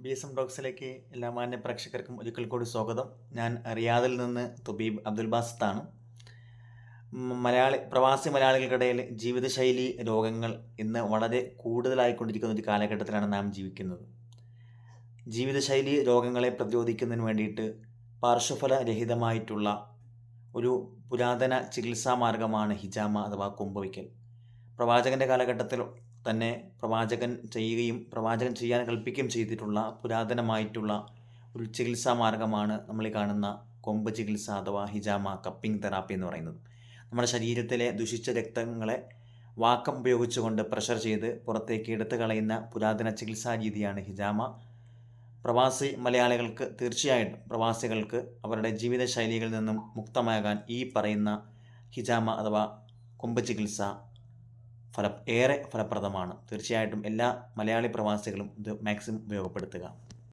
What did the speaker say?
BSM ടോക്സിലേക്ക് എല്ലാ മാന്യ പ്രേക്ഷകർക്കും ഒരിക്കൽ കൂടി സ്വാഗതം. ഞാൻ റിയാദിൽ നിന്ന് തുബീബ് അബ്ദുൽ ബാസിത്താണ്. പ്രവാസി മലയാളികൾക്കിടയിൽ ജീവിതശൈലി രോഗങ്ങൾ ഇന്ന് വളരെ കൂടുതലായിക്കൊണ്ടിരിക്കുന്ന ഒരു കാലഘട്ടത്തിലാണ് നാം ജീവിക്കുന്നത്. ജീവിതശൈലി രോഗങ്ങളെ പ്രതിരോധിക്കുന്നതിന് വേണ്ടിയിട്ട് പാർശ്വഫലരഹിതമായിട്ടുള്ള ഒരു പുരാതന ചികിത്സാ മാർഗമാണ് ഹിജാമ അഥവാ കുംഭവിക്കൽ. പ്രവാചകൻ്റെ കാലഘട്ടത്തിൽ തന്നെ പ്രവാചകൻ ചെയ്യാൻ കൽപ്പിക്കുകയും ചെയ്തിട്ടുള്ള പുരാതനമായിട്ടുള്ള ഒരു ചികിത്സാ മാർഗമാണ് നമ്മൾ ഈ കാണുന്ന കൊമ്പ് ചികിത്സ അഥവാ ഹിജാമ കപ്പിംഗ് തെറാപ്പി എന്ന് പറയുന്നത്. നമ്മുടെ ശരീരത്തിലെ ദുഷിച്ച രക്തങ്ങളെ വാക്കം ഉപയോഗിച്ചുകൊണ്ട് പ്രഷർ ചെയ്ത് പുറത്തേക്ക് എടുത്തു കളയുന്ന പുരാതന ചികിത്സാ രീതിയാണ് ഹിജാമ. പ്രവാസി മലയാളികൾക്ക് തീർച്ചയായിട്ടും പ്രവാസികൾക്ക് അവരുടെ ജീവിതശൈലികളിൽ നിന്നും മുക്തമാകാൻ ഈ പറയുന്ന ഹിജാമ അഥവാ കൊമ്പ് ചികിത്സ ഏറെ ഫലപ്രദമാണ്. തീർച്ചയായിട്ടും എല്ലാ മലയാളി പ്രവാസികളും ഇത് മാക്സിമം ഉപയോഗപ്പെടുത്തുക.